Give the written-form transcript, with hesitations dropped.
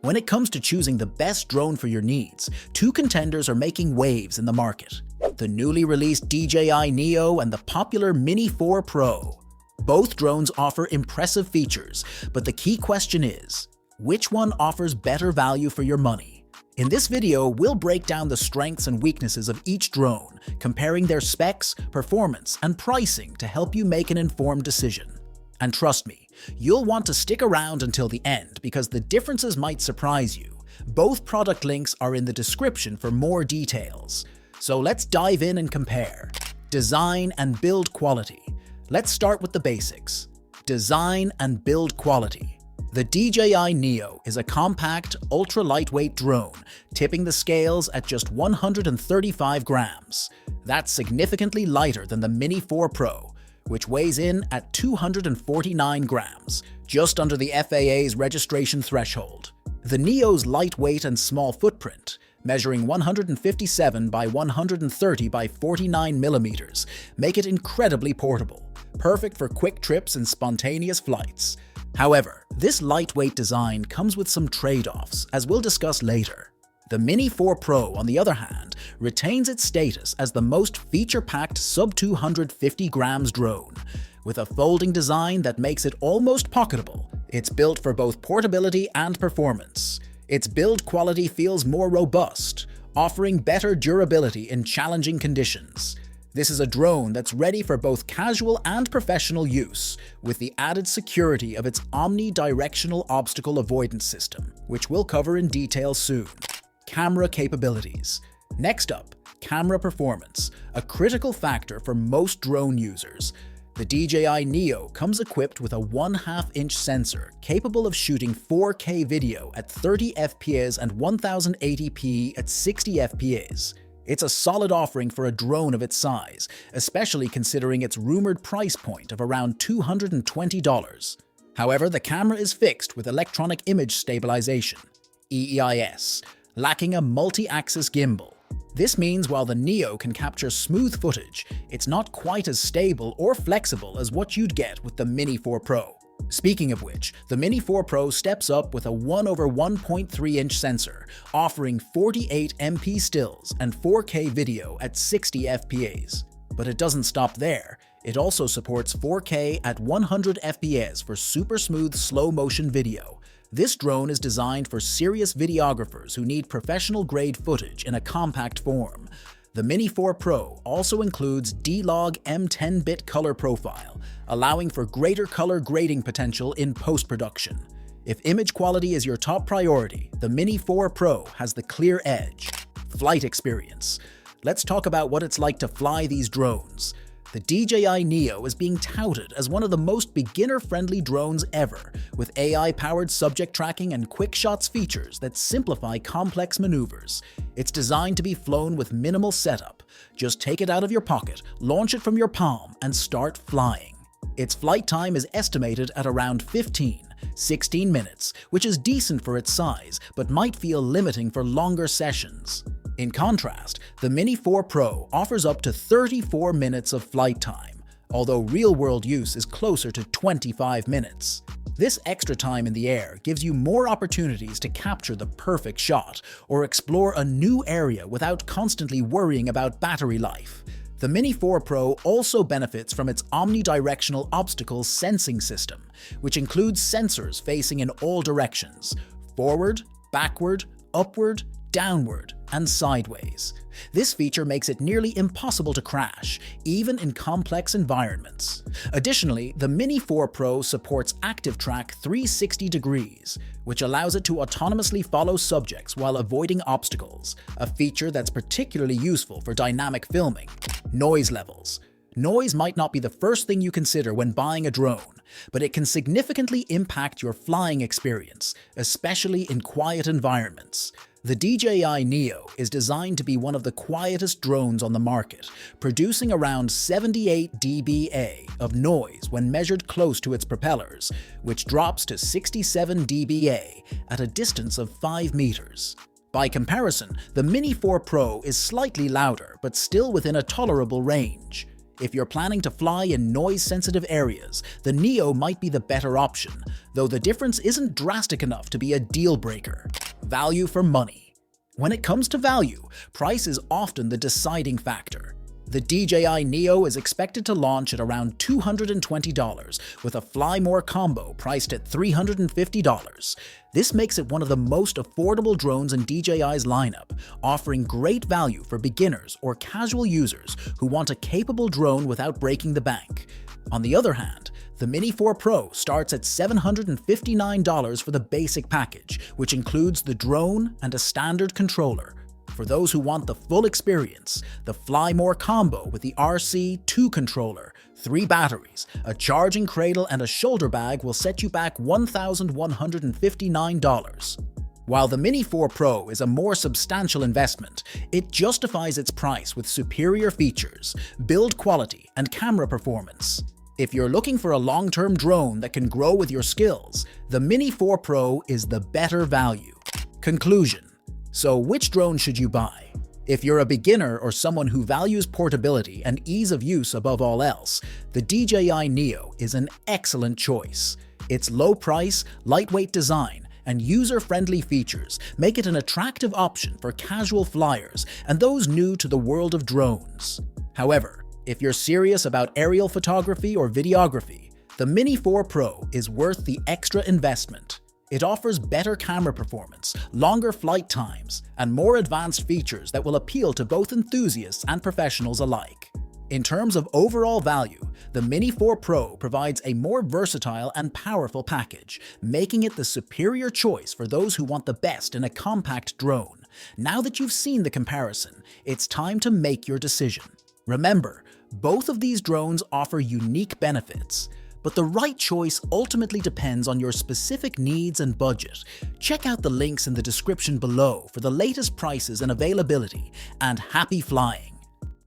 When it comes to choosing the best drone for your needs, two contenders are making waves in the market: the newly released DJI Neo and the popular Mini 4 Pro. Both drones offer impressive features, but the key question is, which one offers better value for your money? In this video, we'll break down the strengths and weaknesses of each drone, comparing their specs, performance, and pricing to help you make an informed decision. And trust me, you'll want to stick around until the end because the differences might surprise you. Both product links are in the description for more details. So let's dive in and compare. Design and build quality. Let's start with the basics. Design and build quality. The DJI Neo is a compact, ultra-lightweight drone, tipping the scales at just 135 grams. That's significantly lighter than the Mini 4 Pro, which weighs in at 249 grams, just under the FAA's registration threshold. The Neo's lightweight and small footprint, measuring 157 by 130 by 49 millimeters, make it incredibly portable, perfect for quick trips and spontaneous flights. However, this lightweight design comes with some trade-offs, as we'll discuss later. The Mini 4 Pro, on the other hand, retains its status as the most feature-packed sub-250 grams drone. With a folding design that makes it almost pocketable, it's built for both portability and performance. Its build quality feels more robust, offering better durability in challenging conditions. This is a drone that's ready for both casual and professional use, with the added security of its omnidirectional obstacle avoidance system, which we'll cover in detail soon. Camera capabilities. Next up, camera performance, a critical factor for most drone users. The DJI Neo comes equipped with a 1/2-inch sensor capable of shooting 4K video at 30 fps and 1080p at 60 fps. It's a solid offering for a drone of its size, especially considering its rumored price point of around $220. However, the camera is fixed with electronic image stabilization, EIS, lacking a multi-axis gimbal. This means while the Neo can capture smooth footage, it's not quite as stable or flexible as what you'd get with the Mini 4 Pro. Speaking of which, the Mini 4 Pro steps up with a 1/1.3-inch sensor, offering 48 MP stills and 4K video at 60 fps. But it doesn't stop there. It also supports 4K at 100 fps for super smooth slow-motion video. This drone is designed for serious videographers who need professional-grade footage in a compact form. The Mini 4 Pro also includes D-Log M10-bit color profile, allowing for greater color grading potential in post-production. If image quality is your top priority, the Mini 4 Pro has the clear edge. Flight experience. Let's talk about what it's like to fly these drones. The DJI Neo is being touted as one of the most beginner-friendly drones ever, with AI-powered subject tracking and quick shots features that simplify complex maneuvers. It's designed to be flown with minimal setup. Just take it out of your pocket, launch it from your palm, and start flying. Its flight time is estimated at around 16 minutes, which is decent for its size, but might feel limiting for longer sessions. In contrast, the Mini 4 Pro offers up to 34 minutes of flight time, although real-world use is closer to 25 minutes. This extra time in the air gives you more opportunities to capture the perfect shot or explore a new area without constantly worrying about battery life. The Mini 4 Pro also benefits from its omnidirectional obstacle sensing system, which includes sensors facing in all directions: forward, backward, upward, downward, and sideways. This feature makes it nearly impossible to crash, even in complex environments. Additionally, the Mini 4 Pro supports Active Track 360 degrees, which allows it to autonomously follow subjects while avoiding obstacles, a feature that's particularly useful for dynamic filming. Noise levels. Noise might not be the first thing you consider when buying a drone, but it can significantly impact your flying experience, especially in quiet environments. The DJI Neo is designed to be one of the quietest drones on the market, producing around 78 dBA of noise when measured close to its propellers, which drops to 67 dBA at a distance of 5 meters. By comparison, the Mini 4 Pro is slightly louder but still within a tolerable range. If you're planning to fly in noise-sensitive areas, the Neo might be the better option, though the difference isn't drastic enough to be a deal-breaker. Value for money. When it comes to value, price is often the deciding factor. The DJI Neo is expected to launch at around $220, with a Fly More combo priced at $350. This makes it one of the most affordable drones in DJI's lineup, offering great value for beginners or casual users who want a capable drone without breaking the bank. On the other hand, the Mini 4 Pro starts at $759 for the basic package, which includes the drone and a standard controller. For those who want the full experience, the Fly More combo with the RC2 controller, 3 batteries, a charging cradle and a shoulder bag will set you back $1,159. While the Mini 4 Pro is a more substantial investment, it justifies its price with superior features, build quality, and camera performance. If you're looking for a long-term drone that can grow with your skills, the Mini 4 Pro is the better value. Conclusion. So which drone should you buy? If you're a beginner or someone who values portability and ease of use above all else, the DJI Neo is an excellent choice. Its low price, lightweight design, and user-friendly features make it an attractive option for casual flyers and those new to the world of drones. However, if you're serious about aerial photography or videography, the Mini 4 Pro is worth the extra investment. It offers better camera performance, longer flight times, and more advanced features that will appeal to both enthusiasts and professionals alike. In terms of overall value, the Mini 4 Pro provides a more versatile and powerful package, making it the superior choice for those who want the best in a compact drone. Now that you've seen the comparison, it's time to make your decision. Remember, both of these drones offer unique benefits, but the right choice ultimately depends on your specific needs and budget. Check out the links in the description below for the latest prices and availability, and happy flying!